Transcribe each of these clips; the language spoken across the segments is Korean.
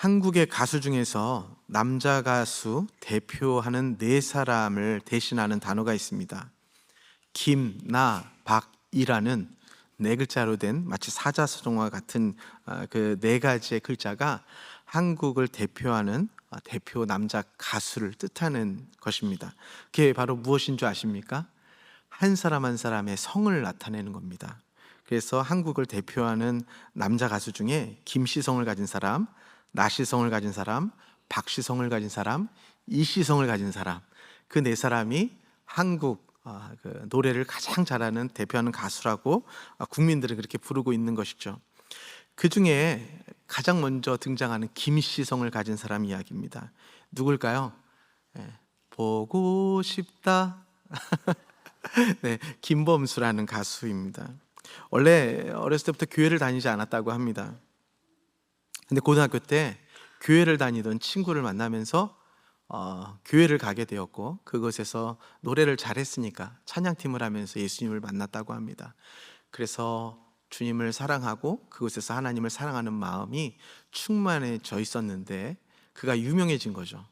한국의 가수 중에서 남자 가수 대표하는 네 사람을 대신하는 단어가 있습니다. 김, 나, 박, 이라는 네 글자로 된 마치 사자성어와 같은 그 네 가지의 글자가 한국을 대표하는 대표 남자 가수를 뜻하는 것입니다. 그게 바로 무엇인 줄 아십니까? 한 사람 한 사람의 성을 나타내는 겁니다. 그래서 한국을 대표하는 남자 가수 중에 김씨성을 가진 사람, 나씨성을 가진 사람, 박씨성을 가진 사람, 이씨성을 가진 사람, 그 네 사람이 한국 그 노래를 가장 잘하는 대표하는 가수라고 국민들은 그렇게 부르고 있는 것이죠. 그 중에 가장 먼저 등장하는 김씨성을 가진 사람 이야기입니다. 누굴까요? 보고 싶다. 네, 김범수라는 가수입니다. 원래 어렸을 때부터 교회를 다니지 않았다고 합니다. 근데 고등학교 때 교회를 다니던 친구를 만나면서 교회를 가게 되었고, 그곳에서 노래를 잘했으니까 찬양팀을 하면서 예수님을 만났다고 합니다. 그래서 주님을 사랑하고 그곳에서 하나님을 사랑하는 마음이 충만해져 있었는데 그가 유명해진 거죠.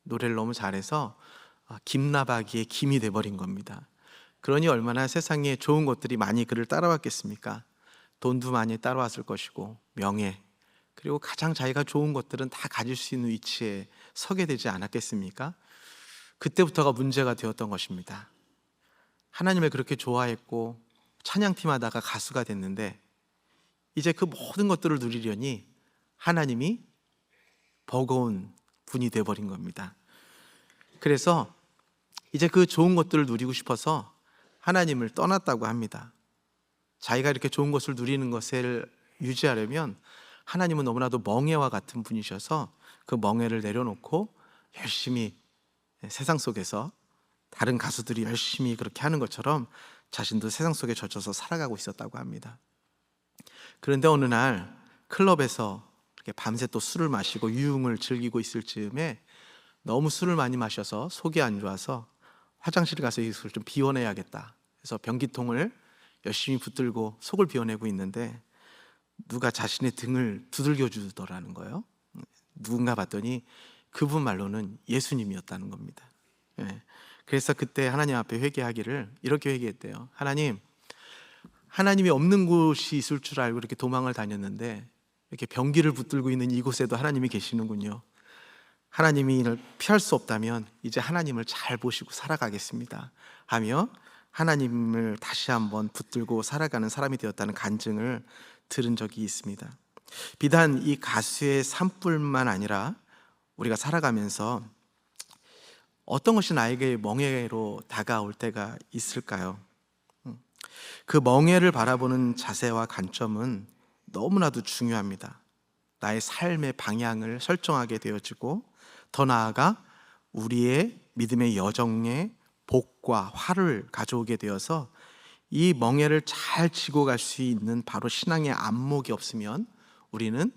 노래를 너무 잘해서 김나박이의 김이 돼버린 겁니다. 그러니 얼마나 세상에 좋은 것들이 많이 그를 따라왔겠습니까? 돈도 많이 따라왔을 것이고, 명예, 그리고 가장 자기가 좋은 것들은 다 가질 수 있는 위치에 서게 되지 않았겠습니까? 그때부터가 문제가 되었던 것입니다. 하나님을 그렇게 좋아했고 찬양팀 하다가 가수가 됐는데 이제 그 모든 것들을 누리려니 하나님이 버거운 분이 되어버린 겁니다. 그래서 이제 그 좋은 것들을 누리고 싶어서 하나님을 떠났다고 합니다. 자기가 이렇게 좋은 것을 누리는 것을 유지하려면 하나님은 너무나도 멍에와 같은 분이셔서 그 멍에를 내려놓고 열심히 세상 속에서 다른 가수들이 열심히 그렇게 하는 것처럼 자신도 세상 속에 젖어서 살아가고 있었다고 합니다. 그런데 어느 날 클럽에서 이렇게 밤새 또 술을 마시고 유흥을 즐기고 있을 즈음에 너무 술을 많이 마셔서 속이 안 좋아서 화장실에 가서 이걸 좀 비워내야겠다. 그래서 변기통을 열심히 붙들고 속을 비워내고 있는데 누가 자신의 등을 두들겨 주더라는 거예요. 누군가 봤더니 그분 말로는 예수님이었다는 겁니다. 그래서 그때 하나님 앞에 회개하기를 이렇게 회개했대요. 하나님이 없는 곳이 있을 줄 알고 이렇게 도망을 다녔는데 이렇게 변기를 붙들고 있는 이곳에도 하나님이 계시는군요. 하나님이 이를 피할 수 없다면 이제 하나님을 잘 보시고 살아가겠습니다 하며 하나님을 다시 한번 붙들고 살아가는 사람이 되었다는 간증을 들은 적이 있습니다. 비단 이 가수의 삶뿐만 아니라 우리가 살아가면서 어떤 것이 나에게 멍해로 다가올 때가 있을까요? 그 멍해를 바라보는 자세와 관점은 너무나도 중요합니다. 나의 삶의 방향을 설정하게 되어지고 더 나아가 우리의 믿음의 여정에 복과 화를 가져오게 되어서 이 멍해를 잘 지고 갈 수 있는 바로 신앙의 안목이 없으면 우리는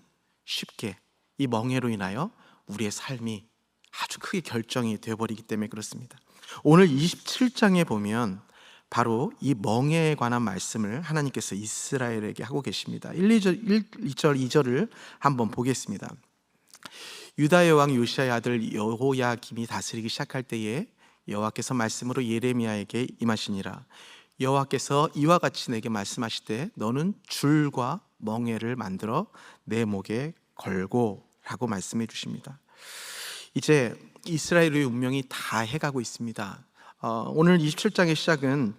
쉽게 이 멍해로 인하여 우리의 삶이 아주 크게 결정이 되어버리기 때문에 그렇습니다. 오늘 27장에 보면 바로 이 멍해에 관한 말씀을 하나님께서 이스라엘에게 하고 계십니다. 2절 2절을 한번 보겠습니다. 유다의 왕 요시야의 아들 여호야김이 다스리기 시작할 때에 여호와께서 말씀으로 예레미야에게 임하시니라. 여호와께서 이와 같이 내게 말씀하시되 너는 줄과 멍에를 만들어 내 목에 걸고 라고 말씀해 주십니다. 이제 이스라엘의 운명이 다 해가고 있습니다. 오늘 27장의 시작은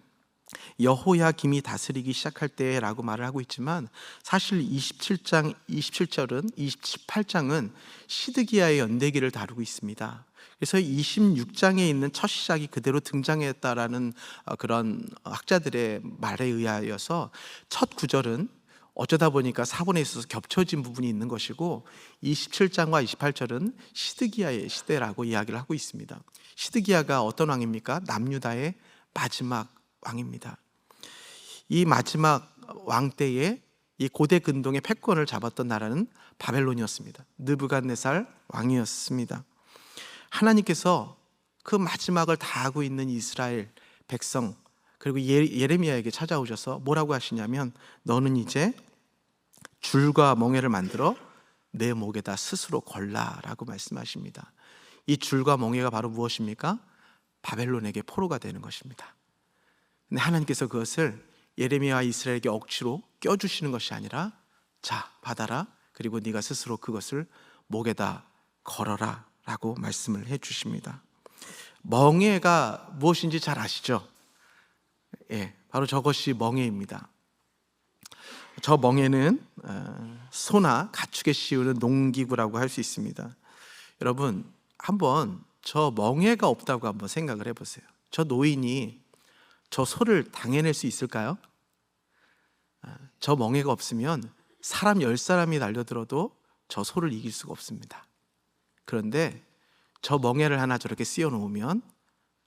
여호야김이 다스리기 시작할 때라고 말을 하고 있지만 사실 27장 27절은 28장은 시드기야의 연대기를 다루고 있습니다. 그래서 26장에 있는 첫 시작이 그대로 등장했다라는 그런 학자들의 말에 의하여서 첫 구절은 어쩌다 보니까 사본에 있어서 겹쳐진 부분이 있는 것이고 27장과 28절은 시드기야의 시대라고 이야기를 하고 있습니다. 시드기야가 어떤 왕입니까? 남유다의 마지막 왕입니다. 이 마지막 왕 때에 이 고대 근동의 패권을 잡았던 나라는 바벨론이었습니다. 느부갓네살 왕이었습니다. 하나님께서 그 마지막을 다하고 있는 이스라엘 백성 그리고 예레미야에게 찾아오셔서 뭐라고 하시냐면 너는 이제 줄과 멍에를 만들어 내 목에다 스스로 걸라라고 말씀하십니다. 이 줄과 멍에가 바로 무엇입니까? 바벨론에게 포로가 되는 것입니다. 근데 하나님께서 그것을 예레미야와 이스라엘에게 억지로 껴주시는 것이 아니라, 자, 받아라. 그리고 네가 스스로 그것을 목에다 걸어라 라고 말씀을 해주십니다. 멍에가 무엇인지 잘 아시죠? 바로 저것이 멍에입니다. 저 멍에는 소나 가축에 씌우는 농기구라고 할 수 있습니다. 여러분, 한번 저 멍에가 없다고 한번 생각을 해보세요. 저 노인이 저 소를 당해낼 수 있을까요? 저 멍에가 없으면 사람 10사람이 달려들어도 저 소를 이길 수가 없습니다. 그런데 저 멍에를 하나 저렇게 씌워 놓으면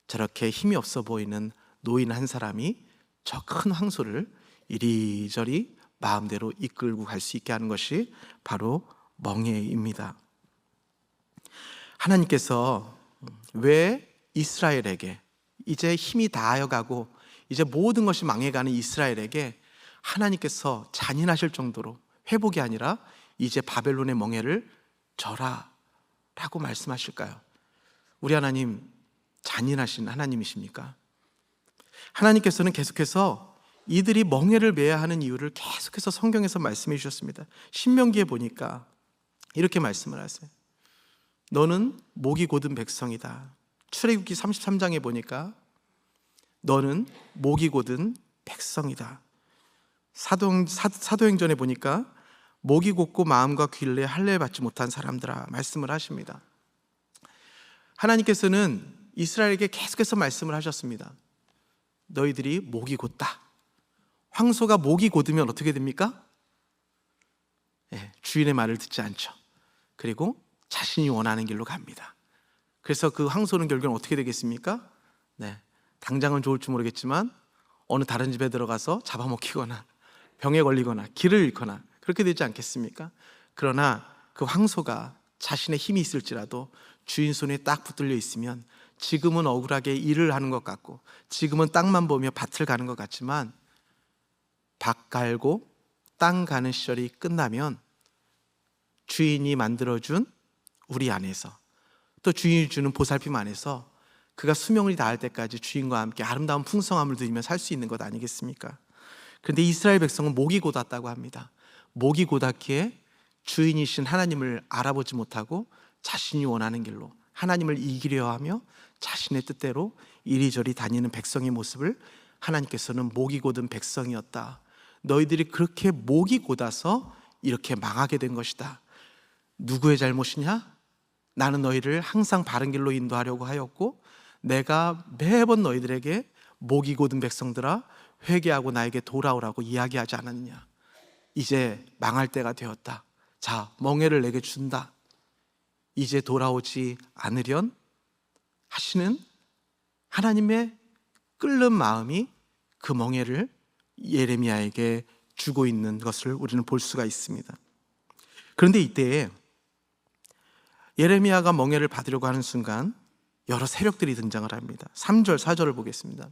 저렇게 힘이 없어 보이는 노인 한 사람이 저 큰 황소를 이리저리 마음대로 이끌고 갈 수 있게 하는 것이 바로 멍에입니다. 하나님께서 왜 이스라엘에게, 이제 힘이 다하여가고 이제 모든 것이 망해가는 이스라엘에게 하나님께서 잔인하실 정도로 회복이 아니라 이제 바벨론의 멍에를 져라 라고 말씀하실까요? 우리 하나님 잔인하신 하나님이십니까? 하나님께서는 계속해서 이들이 멍에를 매야 하는 이유를 계속해서 성경에서 말씀해 주셨습니다. 신명기에 보니까 이렇게 말씀을 하세요. 너는 목이 곧은 백성이다. 출애굽기 33장에 보니까 너는 목이 곧은 백성이다. 사도행전에 보니까 목이 곧고 마음과 귀를 내 할례 받지 못한 사람들아 말씀을 하십니다. 하나님께서는 이스라엘에게 계속해서 말씀을 하셨습니다. 너희들이 목이 곧다. 황소가 목이 곧으면 어떻게 됩니까? 주인의 말을 듣지 않죠. 그리고 자신이 원하는 길로 갑니다. 그래서 그 황소는 결국은 어떻게 되겠습니까? 당장은 좋을지 모르겠지만 어느 다른 집에 들어가서 잡아먹히거나 병에 걸리거나 길을 잃거나 그렇게 되지 않겠습니까? 그러나 그 황소가 자신의 힘이 있을지라도 주인 손에 딱 붙들려 있으면 지금은 억울하게 일을 하는 것 같고 지금은 땅만 보며 밭을 가는 것 같지만 밭 갈고 땅 가는 시절이 끝나면 주인이 만들어준 우리 안에서 또 주인이 주는 보살핌 안에서 그가 수명을 다할 때까지 주인과 함께 아름다운 풍성함을 누리며 살 수 있는 것 아니겠습니까? 그런데 이스라엘 백성은 목이 곧았다고 합니다. 목이 곧았기에 주인이신 하나님을 알아보지 못하고 자신이 원하는 길로 하나님을 이기려 하며 자신의 뜻대로 이리저리 다니는 백성의 모습을 하나님께서는 목이 곧은 백성이었다. 너희들이 그렇게 목이 곧아서 이렇게 망하게 된 것이다. 누구의 잘못이냐? 나는 너희를 항상 바른 길로 인도하려고 하였고 내가 매번 너희들에게 목이 곧은 백성들아 회개하고 나에게 돌아오라고 이야기하지 않았느냐. 이제 망할 때가 되었다. 자, 멍에를 내게 준다. 이제 돌아오지 않으련 하시는 하나님의 끓는 마음이 그 멍에를 예레미야에게 주고 있는 것을 우리는 볼 수가 있습니다. 그런데 이때에 예레미야가 멍에를 받으려고 하는 순간 여러 세력들이 등장을 합니다. 3절, 4절을 보겠습니다.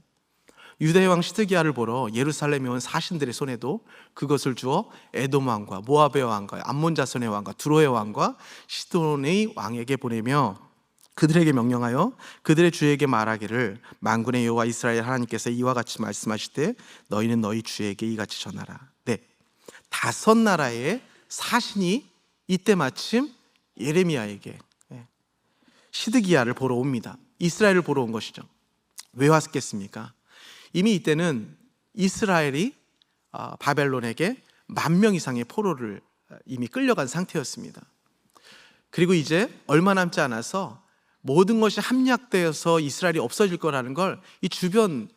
유다의 왕 시드기야를 보러 예루살렘에 온 사신들의 손에도 그것을 주어 에돔 왕과 모압의 왕과 암몬 자손의 왕과 두로의 왕과 시돈의 왕에게 보내며 그들에게 명령하여 그들의 주에게 말하기를 만군의 여호와 이스라엘 하나님께서 이와 같이 말씀하시되 너희는 너희 주에게 이같이 전하라. 5나라의 사신이 이때 마침 예레미야에게 시드기야를 보러 옵니다. 이스라엘을 보러 온 것이죠. 왜 왔겠습니까? 이미 이때는 이스라엘이 바벨론에게 10,000명 이상의 포로를 이미 끌려간 상태였습니다. 그리고 이제 얼마 남지 않아서 모든 것이 함락되어서 이스라엘이 없어질 거라는 걸 이 주변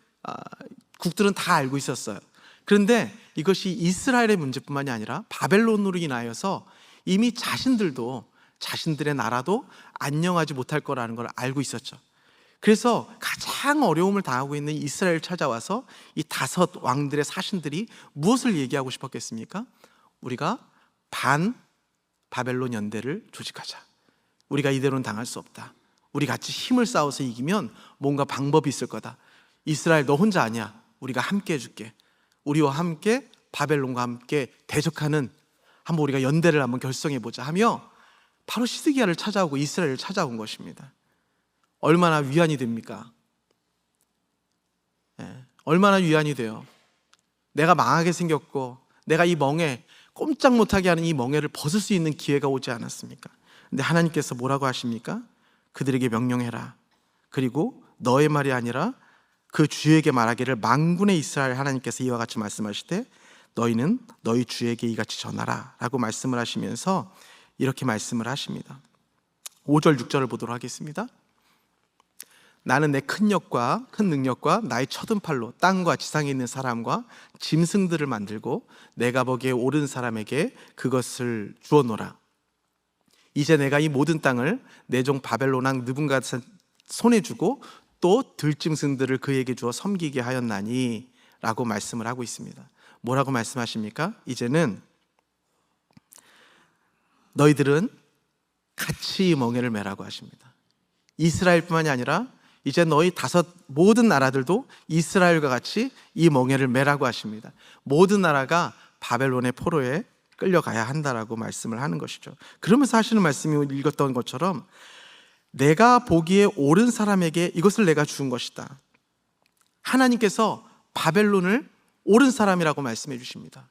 국들은 다 알고 있었어요. 그런데 이것이 이스라엘의 문제뿐만이 아니라 바벨론으로 인하여서 이미 자신들도 자신들의 나라도 안녕하지 못할 거라는 걸 알고 있었죠. 그래서 가장 어려움을 당하고 있는 이스라엘을 찾아와서 이 5 왕들의 사신들이 무엇을 얘기하고 싶었겠습니까? 우리가 반 바벨론 연대를 조직하자. 우리가 이대로는 당할 수 없다. 우리 같이 힘을 쌓아서 이기면 뭔가 방법이 있을 거다. 이스라엘 너 혼자 아니야. 우리가 함께 해줄게. 우리와 함께 바벨론과 함께 대적하는 한번 우리가 연대를 한번 결성해보자 하며 바로 시드기야를 찾아오고 이스라엘을 찾아온 것입니다. 얼마나 위안이 됩니까? 얼마나 위안이 돼요. 내가 망하게 생겼고 내가 이 멍에 꼼짝 못하게 하는 이 멍에를 벗을 수 있는 기회가 오지 않았습니까? 근데 하나님께서 뭐라고 하십니까? 그들에게 명령해라. 그리고 너의 말이 아니라 그 주에게 말하기를 만군의 이스라엘 하나님께서 이와 같이 말씀하시되 너희는 너희 주에게 이같이 전하라 라고 말씀을 하시면서 이렇게 말씀을 하십니다. 5절 6절을 보도록 하겠습니다. 나는 내 큰 역과 큰 능력과 나의 쳐든 팔로 땅과 지상에 있는 사람과 짐승들을 만들고 내가 보기에 옳은 사람에게 그것을 주어노라. 이제 내가 이 모든 땅을 내 종 바벨론 왕 느부갓네살 손에 주고 또 들짐승들을 그에게 주어 섬기게 하였나니 라고 말씀을 하고 있습니다. 뭐라고 말씀하십니까? 이제는 너희들은 같이 이 멍에를 매라고 하십니다. 이스라엘뿐만이 아니라 이제 너희 모든 나라들도 이스라엘과 같이 이 멍에를 매라고 하십니다. 모든 나라가 바벨론의 포로에 끌려가야 한다라고 말씀을 하는 것이죠. 그러면서 하시는 말씀이 읽었던 것처럼 내가 보기에 옳은 사람에게 이것을 내가 준 것이다. 하나님께서 바벨론을 옳은 사람이라고 말씀해 주십니다.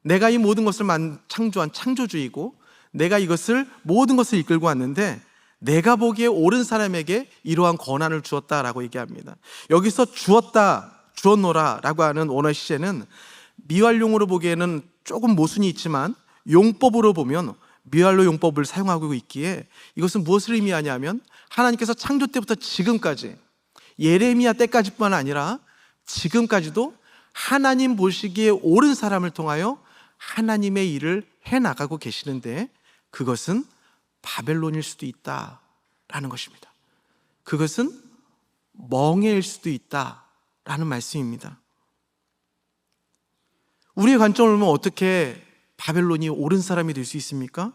내가 이 모든 것을 창조한 창조주이고 내가 이것을 모든 것을 이끌고 왔는데 내가 보기에 옳은 사람에게 이러한 권한을 주었다라고 얘기합니다. 여기서 주었노라 라고 하는 원어 시제는 미완용으로 보기에는 조금 모순이 있지만 용법으로 보면 미완료 용법을 사용하고 있기에 이것은 무엇을 의미하냐면 하나님께서 창조 때부터 지금까지 예레미야 때까지뿐만 아니라 지금까지도 하나님 보시기에 옳은 사람을 통하여 하나님의 일을 해나가고 계시는데 그것은 바벨론일 수도 있다라는 것입니다. 그것은 멍에일 수도 있다라는 말씀입니다. 우리의 관점을 보면 어떻게 바벨론이 옳은 사람이 될 수 있습니까?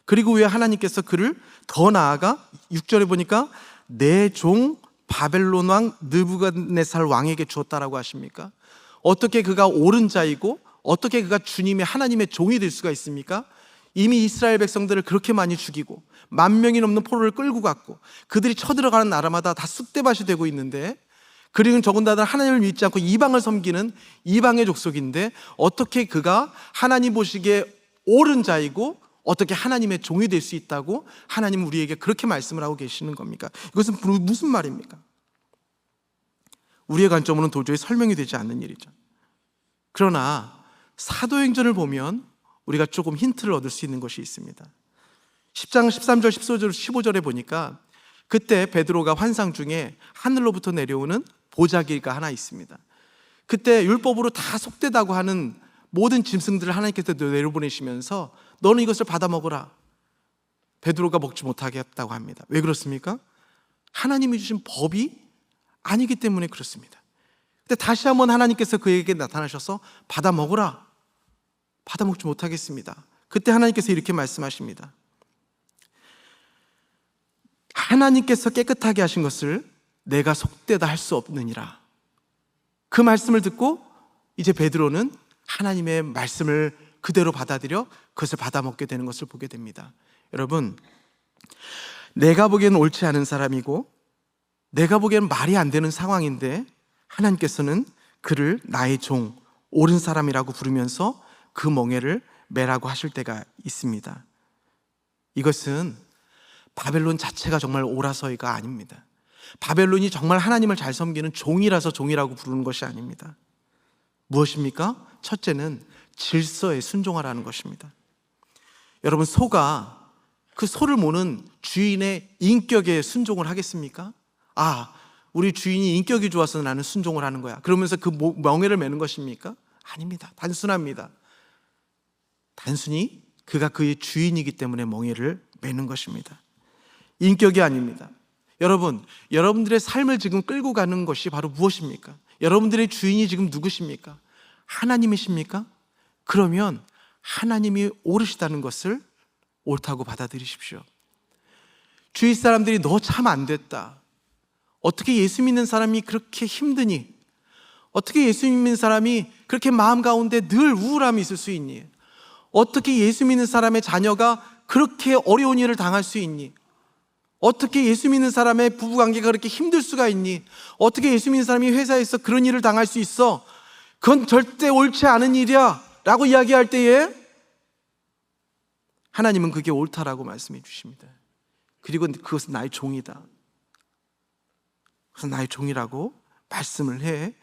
그리고 왜 하나님께서 그를 더 나아가 6절에 보니까 내 종 바벨론 왕 느부갓네살 왕에게 주었다라고 하십니까? 어떻게 그가 옳은 자이고 어떻게 그가 주님의 하나님의 종이 될 수가 있습니까? 이미 이스라엘 백성들을 그렇게 많이 죽이고 10,000명이 넘는 포로를 끌고 갔고 그들이 쳐들어가는 나라마다 다 쑥대밭이 되고 있는데 그리고 더군다나 하나님을 믿지 않고 이방을 섬기는 이방의 족속인데 어떻게 그가 하나님 보시기에 옳은 자이고 어떻게 하나님의 종이 될 수 있다고 하나님은 우리에게 그렇게 말씀을 하고 계시는 겁니까? 이것은 무슨 말입니까? 우리의 관점으로는 도저히 설명이 되지 않는 일이죠. 그러나 사도행전을 보면 우리가 조금 힌트를 얻을 수 있는 것이 있습니다. 10장 13절 15절에 보니까 그때 베드로가 환상 중에 하늘로부터 내려오는 보자기가 하나 있습니다. 그때 율법으로 다 속되다고 하는 모든 짐승들을 하나님께서 내려보내시면서 너는 이것을 받아 먹어라. 베드로가 먹지 못하게 했다고 합니다. 왜 그렇습니까? 하나님이 주신 법이 아니기 때문에 그렇습니다. 근데 다시 한번 하나님께서 그에게 나타나셔서 받아 먹어라. 받아 먹지 못하겠습니다. 그때 하나님께서 이렇게 말씀하십니다. 하나님께서 깨끗하게 하신 것을 내가 속되다 할 수 없느니라. 그 말씀을 듣고 이제 베드로는 하나님의 말씀을 그대로 받아들여 그것을 받아 먹게 되는 것을 보게 됩니다. 여러분, 내가 보기에는 옳지 않은 사람이고 내가 보기에는 말이 안 되는 상황인데 하나님께서는 그를 나의 종, 옳은 사람이라고 부르면서 그 멍에를 매라고 하실 때가 있습니다. 이것은 바벨론 자체가 정말 옳아서가 아닙니다. 바벨론이 정말 하나님을 잘 섬기는 종이라서 종이라고 부르는 것이 아닙니다. 무엇입니까? 첫째는 질서에 순종하라는 것입니다. 여러분, 소가 그 소를 모는 주인의 인격에 순종을 하겠습니까? 우리 주인이 인격이 좋아서 나는 순종을 하는 거야. 그러면서 그 멍에를 매는 것입니까? 아닙니다. 단순합니다. 단순히 그가 그의 주인이기 때문에 멍에를 매는 것입니다. 인격이 아닙니다. 여러분, 여러분들의 삶을 지금 끌고 가는 것이 바로 무엇입니까? 여러분들의 주인이 지금 누구십니까? 하나님이십니까? 그러면 하나님이 옳으시다는 것을 옳다고 받아들이십시오. 주위 사람들이 너 참 안 됐다. 어떻게 예수 믿는 사람이 그렇게 힘드니? 어떻게 예수 믿는 사람이 그렇게 마음 가운데 늘 우울함이 있을 수 있니? 어떻게 예수 믿는 사람의 자녀가 그렇게 어려운 일을 당할 수 있니? 어떻게 예수 믿는 사람의 부부관계가 그렇게 힘들 수가 있니? 어떻게 예수 믿는 사람이 회사에서 그런 일을 당할 수 있어? 그건 절대 옳지 않은 일이야 라고 이야기할 때에 하나님은 그게 옳다라고 말씀해 주십니다. 그리고 그것은 나의 종이다. 그것은 나의 종이라고 말씀을 해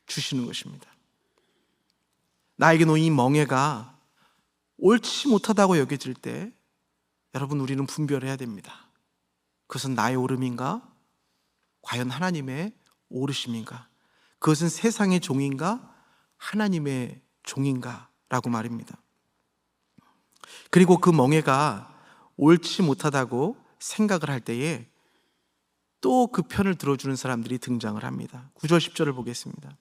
주시는 것입니다. 나에게 놓인 이 멍에가 옳지 못하다고 여겨질 때 여러분, 우리는 분별해야 됩니다. 그것은 나의 옳음인가? 과연 하나님의 옳으심인가? 그것은 세상의 종인가? 하나님의 종인가? 라고 말입니다. 그리고 그 멍에가 옳지 못하다고 생각을 할 때에 또 그 편을 들어주는 사람들이 등장을 합니다. 9절 10절을 보겠습니다.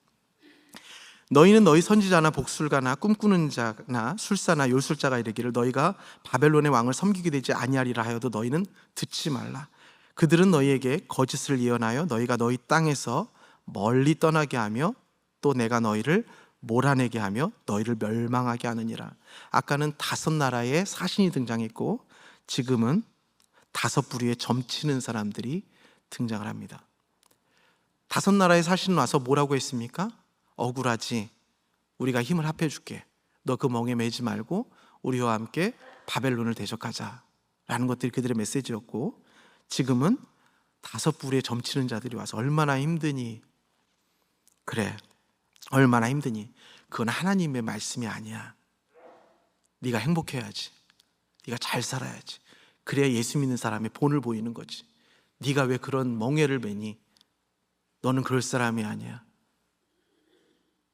너희는 너희 선지자나 복술가나 꿈꾸는 자나 술사나 요술자가 이르기를 너희가 바벨론의 왕을 섬기게 되지 아니하리라 하여도 너희는 듣지 말라. 그들은 너희에게 거짓을 예언하여 너희가 너희 땅에서 멀리 떠나게 하며 또 내가 너희를 몰아내게 하며 너희를 멸망하게 하느니라. 아까는 5나라의 사신이 등장했고 지금은 5부류의 점치는 사람들이 등장을 합니다. 5나라의 사신은 와서 뭐라고 했습니까? 억울하지, 우리가 힘을 합해줄게. 너 그 멍에 매지 말고 우리와 함께 바벨론을 대적하자 라는 것들이 그들의 메시지였고, 지금은 5부류의 점치는 자들이 와서 얼마나 힘드니? 그래, 얼마나 힘드니? 그건 하나님의 말씀이 아니야. 네가 행복해야지, 네가 잘 살아야지. 그래야 예수 믿는 사람의 본을 보이는 거지. 네가 왜 그런 멍에를 매니? 너는 그럴 사람이 아니야.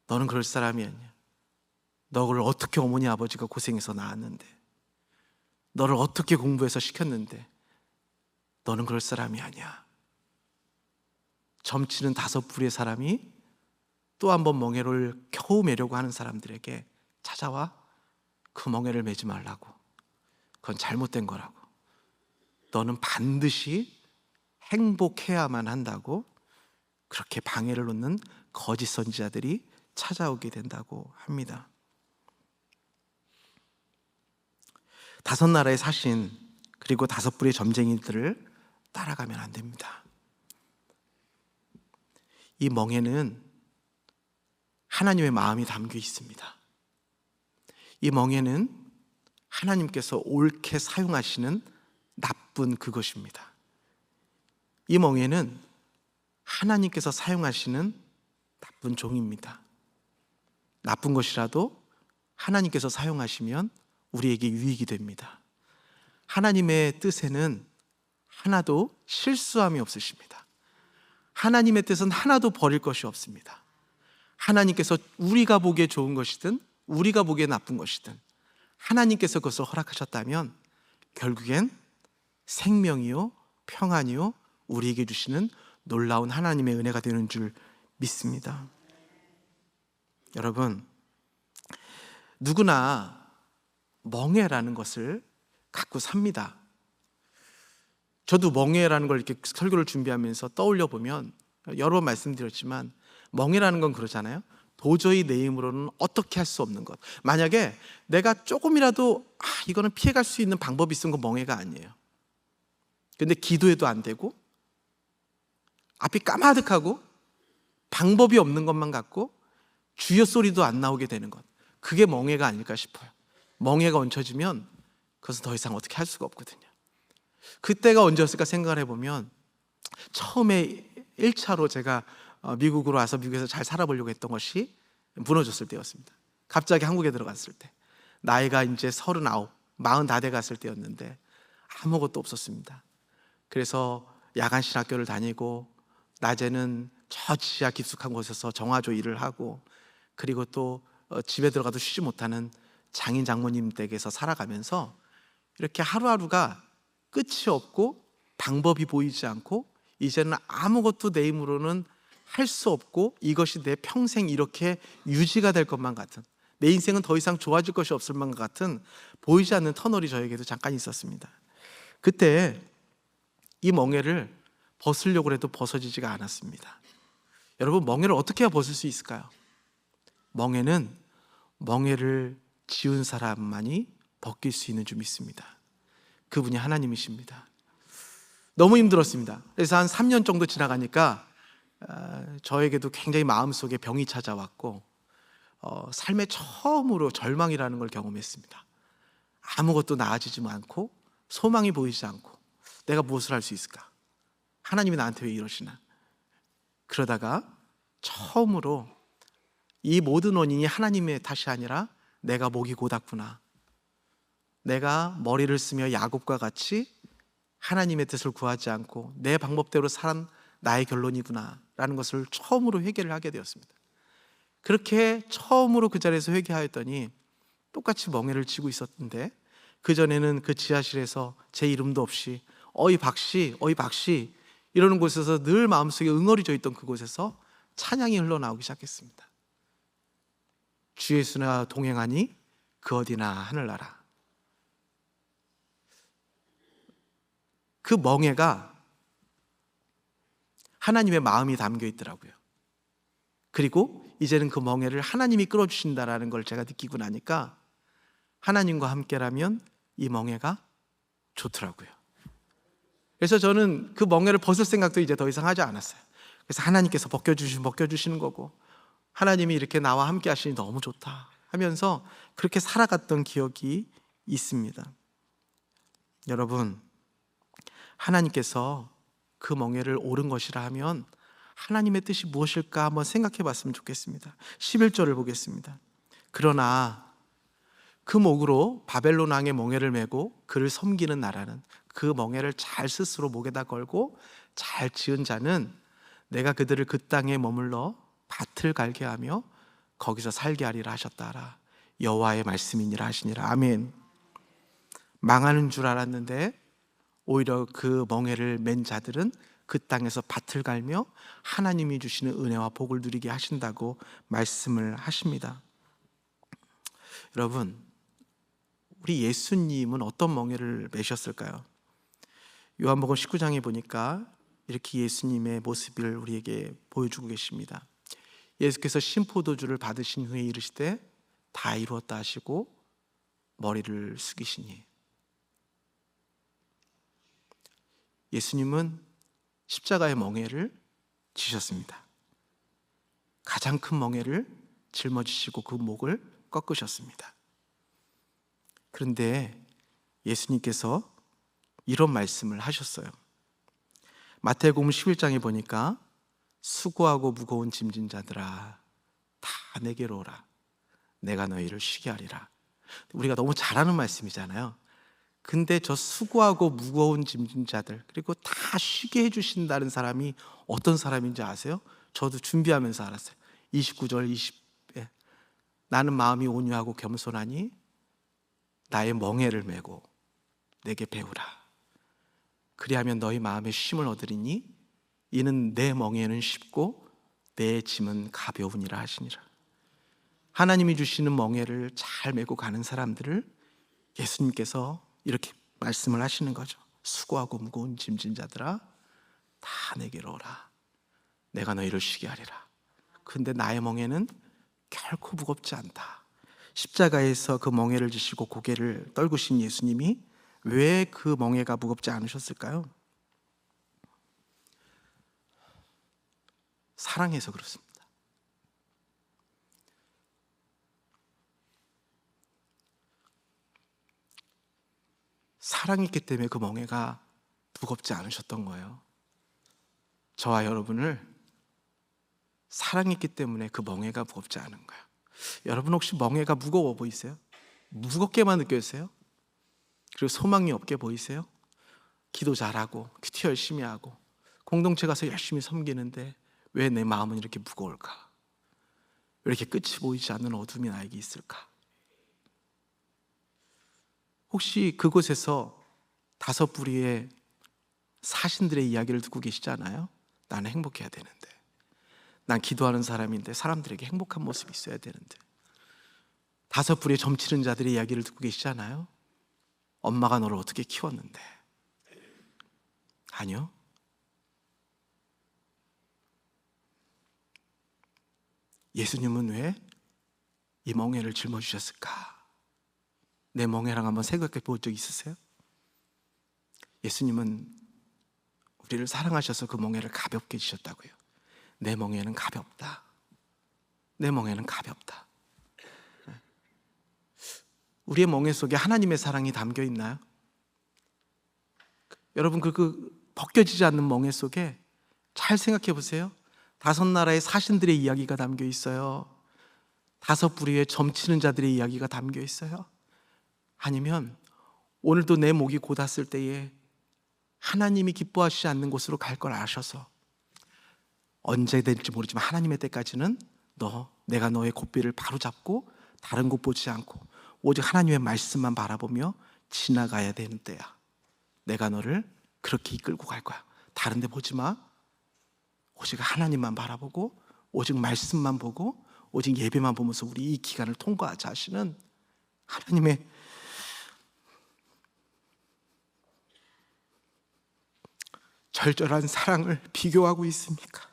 너는 그럴 사람이 아니야. 너를 어떻게 어머니 아버지가 고생해서 낳았는데, 너를 어떻게 공부해서 시켰는데 너는 그럴 사람이 아니야. 점치는 5부류의 사람이 또 한 번 멍에를 겨우 매려고 하는 사람들에게 찾아와 그 멍에를 매지 말라고. 그건 잘못된 거라고. 너는 반드시 행복해야만 한다고 그렇게 방해를 놓는 거짓 선지자들이 찾아오게 된다고 합니다. 5나라의 사신 그리고 5부류의 점쟁이들을 따라가면 안 됩니다. 이 멍에는 하나님의 마음이 담겨 있습니다. 이 멍에는 하나님께서 옳게 사용하시는 나쁜 그것입니다. 이 멍에는 하나님께서 사용하시는 나쁜 종입니다. 나쁜 것이라도 하나님께서 사용하시면 우리에게 유익이 됩니다. 하나님의 뜻에는 하나도 실수함이 없으십니다. 하나님의 뜻은 하나도 버릴 것이 없습니다. 하나님께서 우리가 보기에 좋은 것이든 우리가 보기에 나쁜 것이든 하나님께서 그것을 허락하셨다면 결국엔 생명이요 평안이요 우리에게 주시는 놀라운 하나님의 은혜가 되는 줄 믿습니다. 여러분, 누구나 멍에라는 것을 갖고 삽니다. 저도 멍에라는 걸 이렇게 설교를 준비하면서 떠올려 보면 여러 번 말씀드렸지만 멍에라는 건 그러잖아요. 도저히 내 힘으로는 어떻게 할 수 없는 것. 만약에 내가 조금이라도 이거는 피해갈 수 있는 방법이 있으면 그 멍에가 아니에요. 근데 기도해도 안 되고 앞이 까마득하고 방법이 없는 것만 같고 주여 소리도 안 나오게 되는 것, 그게 멍에가 아닐까 싶어요. 멍에가 얹혀지면 그것은 더 이상 어떻게 할 수가 없거든요. 그때가 언제였을까 생각을 해보면 처음에 1차로 제가 미국으로 와서 미국에서 잘 살아보려고 했던 것이 무너졌을 때였습니다. 갑자기 한국에 들어갔을 때 나이가 이제 39, 40 다 돼갔을 때였는데 아무것도 없었습니다. 그래서 야간 신학교를 다니고 낮에는 저 지하 깊숙한 곳에서 정화조 일을 하고 그리고 또 집에 들어가도 쉬지 못하는 장인 장모님 댁에서 살아가면서 이렇게 하루하루가 끝이 없고 방법이 보이지 않고 이제는 아무것도 내 힘으로는 할 수 없고 이것이 내 평생 이렇게 유지가 될 것만 같은, 내 인생은 더 이상 좋아질 것이 없을 것 같은 보이지 않는 터널이 저에게도 잠깐 있었습니다. 그때 이 멍에를 벗으려고 해도 벗어지지가 않았습니다. 여러분, 멍에를 어떻게 해야 벗을 수 있을까요? 멍에는 멍에를 지은 사람만이 벗길 수 있는 줄 믿습니다. 그분이 하나님이십니다. 너무 힘들었습니다. 그래서 한 3년 정도 지나가니까 저에게도 굉장히 마음속에 병이 찾아왔고 삶에 처음으로 절망이라는 걸 경험했습니다. 아무것도 나아지지 않고 소망이 보이지 않고 내가 무엇을 할 수 있을까? 하나님이 나한테 왜 이러시나? 그러다가 처음으로 이 모든 원인이 하나님의 탓이 아니라 내가 목이 고닿구나, 내가 머리를 쓰며 야곱과 같이 하나님의 뜻을 구하지 않고 내 방법대로 산 나의 결론이구나 라는 것을 처음으로 회개를 하게 되었습니다. 그렇게 처음으로 그 자리에서 회개하였더니 똑같이 멍해를 치고 있었는데, 그전에는 그 지하실에서 제 이름도 없이 어이 박씨 어이 박씨 이러는 곳에서 늘 마음속에 응어리져 있던 그곳에서 찬양이 흘러나오기 시작했습니다. 주 예수나 동행하니 그 어디나 하늘나라. 그 멍해가 하나님의 마음이 담겨 있더라고요. 그리고 이제는 그 멍해를 하나님이 끌어주신다라는 걸 제가 느끼고 나니까 하나님과 함께라면 이 멍해가 좋더라고요. 그래서 저는 그 멍해를 벗을 생각도 이제 더 이상 하지 않았어요. 그래서 하나님께서 벗겨주시는 거고, 하나님이 이렇게 나와 함께 하시니 너무 좋다 하면서 그렇게 살아갔던 기억이 있습니다. 여러분, 하나님께서 그 멍해를 옳은 것이라 하면 하나님의 뜻이 무엇일까 한번 생각해 봤으면 좋겠습니다. 11절을 보겠습니다. 그러나 그 목으로 바벨론 왕의 멍에를 메고 그를 섬기는 나라는, 그 멍에를 잘 스스로 목에다 걸고 잘 지은 자는 내가 그들을 그 땅에 머물러 밭을 갈게 하며 거기서 살게 하리라 하셨다라. 여호와의 말씀이니라 하시니라. 아멘. 망하는 줄 알았는데 오히려 그 멍에를 맨 자들은 그 땅에서 밭을 갈며 하나님이 주시는 은혜와 복을 누리게 하신다고 말씀을 하십니다. 여러분, 우리 예수님은 어떤 멍에를 매셨을까요? 요한복음 19장에 보니까 이렇게 예수님의 모습을 우리에게 보여주고 계십니다. 예수께서 신포도주를 받으신 후에 이르시되 다 이루었다 하시고 머리를 숙이시니, 예수님은 십자가의 멍에를 지셨습니다. 가장 큰 멍에를 짊어지시고 그 목을 꺾으셨습니다. 그런데 예수님께서 이런 말씀을 하셨어요. 마태복음 11장에 보니까 수고하고 무거운 짐진 자들아 다 내게로 오라, 내가 너희를 쉬게 하리라. 우리가 너무 잘 아는 말씀이잖아요. 근데 저 수고하고 무거운 짐진 자들, 그리고 다 쉬게 해주신다는 사람이 어떤 사람인지 아세요? 저도 준비하면서 알았어요. 29절 20에 나는 마음이 온유하고 겸손하니 나의 멍에를 메고 내게 배우라. 그리하면 너희 마음에 쉼을 얻으리니 이는 내 멍에는 쉽고 내 짐은 가벼우니라 하시니라. 하나님이 주시는 멍에를 잘 메고 가는 사람들을 예수님께서 이렇게 말씀을 하시는 거죠. 수고하고 무거운 짐진 자들아 다 내게로 오라, 내가 너희를 쉬게 하리라. 근데 나의 멍에는 결코 무겁지 않다. 십자가에서 그 멍에를 지시고 고개를 떨구신 예수님이 왜 그 멍에가 무겁지 않으셨을까요? 사랑해서 그렇습니다. 사랑했기 때문에 그 멍에가 무겁지 않으셨던 거예요. 저와 여러분을 사랑했기 때문에 그 멍에가 무겁지 않은 거예요. 여러분 혹시 멍에가 무거워 보이세요? 무겁게만 느껴지세요? 그리고 소망이 없게 보이세요? 기도 잘하고 큐티 열심히 하고 공동체 가서 열심히 섬기는데 왜 내 마음은 이렇게 무거울까? 왜 이렇게 끝이 보이지 않는 어둠이 나에게 있을까? 혹시 그곳에서 다섯 부리의 사신들의 이야기를 듣고 계시지 않아요? 나는 행복해야 되는데, 난 기도하는 사람인데 사람들에게 행복한 모습이 있어야 되는데. 다섯 부리의 점치는 자들의 이야기를 듣고 계시지 않아요? 엄마가 너를 어떻게 키웠는데. 아니요. 예수님은 왜 이 멍에를 짊어지셨을까? 내 멍에랑 한번 생각해 본 적 있으세요? 예수님은 우리를 사랑하셔서 그 멍에를 가볍게 해주셨다고요. 내 멍에는 가볍다. 내 멍에는 가볍다. 우리의 멍에 속에 하나님의 사랑이 담겨 있나요? 여러분 그 벗겨지지 않는 멍에 속에 잘 생각해 보세요. 5나라의 사신들의 이야기가 담겨 있어요. 5부류의 점치는 자들의 이야기가 담겨 있어요. 아니면 오늘도 내 목이 곧았을 때에 하나님이 기뻐하시지 않는 곳으로 갈 걸 아셔서 언제 될지 모르지만 하나님의 때까지는 내가 너의 고삐를 바로잡고 다른 곳 보지 않고 오직 하나님의 말씀만 바라보며 지나가야 되는 때야. 내가 너를 그렇게 이끌고 갈 거야. 다른 데 보지 마. 오직 하나님만 바라보고 오직 말씀만 보고 오직 예배만 보면서 우리 이 기간을 통과하자 하시는 하나님의 절절한 사랑을 비교하고 있습니까?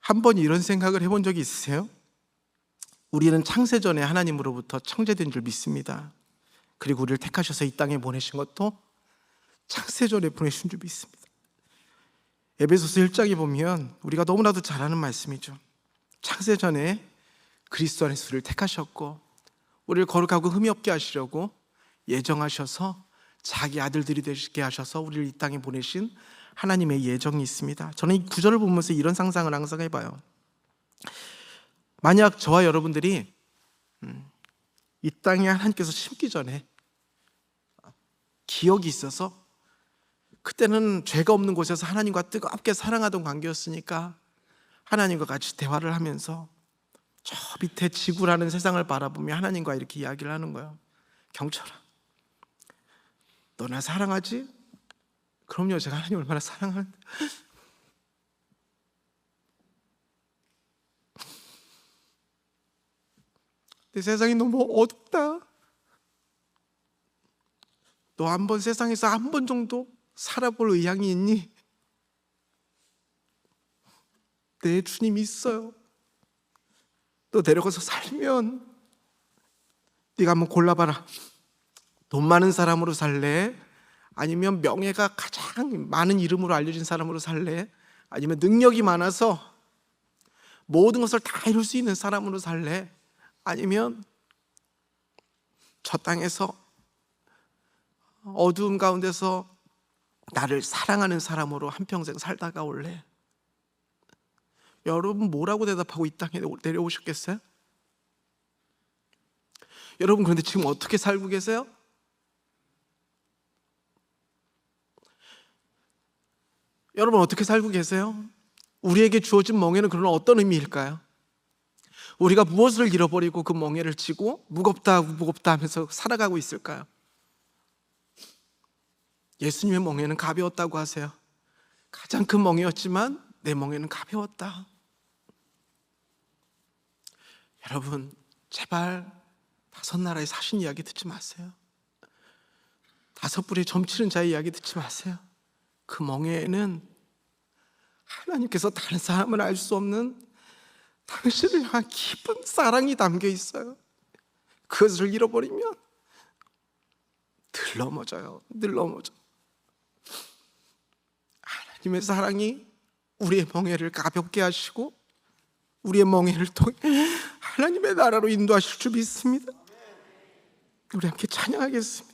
한 번 이런 생각을 해본 적이 있으세요? 우리는 창세전에 하나님으로부터 창제된 줄 믿습니다. 그리고 우리를 택하셔서 이 땅에 보내신 것도 창세전에 보내신 줄 믿습니다. 에베소서 1장에 보면 우리가 너무나도 잘 아는 말씀이죠. 창세전에 그리스도 안에서 우리를 택하셨고 우리를 거룩하고 흠이 없게 하시려고 예정하셔서 자기 아들들이 되게 하셔서 우리를 이 땅에 보내신 하나님의 예정이 있습니다. 저는 이 구절을 보면서 이런 상상을 항상 해봐요. 만약 저와 여러분들이 이 땅에 하나님께서 심기 전에 기억이 있어서 그때는 죄가 없는 곳에서 하나님과 뜨겁게 사랑하던 관계였으니까 하나님과 같이 대화를 하면서 저 밑에 지구라는 세상을 바라보며 하나님과 이렇게 이야기를 하는 거예요. 경철아, 너 나 사랑하지? 그럼요, 제가 하나님 얼마나 사랑하는데. 내 세상이 너무 어둡다. 너 한 번 세상에서 한 번 정도 살아볼 의향이 있니? 내 주님이 있어요. 너 데려가서 살면 네가 한번 골라봐라. 돈 많은 사람으로 살래? 아니면 명예가 가장 많은 이름으로 알려진 사람으로 살래? 아니면 능력이 많아서 모든 것을 다 이룰 수 있는 사람으로 살래? 아니면 저 땅에서 어두움 가운데서 나를 사랑하는 사람으로 한평생 살다가 올래? 여러분 뭐라고 대답하고 이 땅에 내려오셨겠어요? 여러분 그런데 지금 어떻게 살고 계세요? 여러분 어떻게 살고 계세요? 우리에게 주어진 멍에는 그러나 어떤 의미일까요? 우리가 무엇을 잃어버리고 그 멍에를 지고 무겁다 하면서 살아가고 있을까요? 예수님의 멍에는 가벼웠다고 하세요. 가장 큰 멍에였지만 내 멍에는 가벼웠다. 여러분 제발 5나라의 사신 이야기 듣지 마세요. 5뿔의 점치는 자의 이야기 듣지 마세요. 그 멍에는 하나님께서 다른 사람은 알 수 없는 당신을 향한 깊은 사랑이 담겨 있어요. 그것을 잃어버리면 늘 넘어져요. 하나님의 사랑이 우리의 멍에를 가볍게 하시고 우리의 멍에를 통해 하나님의 나라로 인도하실 줄 믿습니다. 우리 함께 찬양하겠습니다.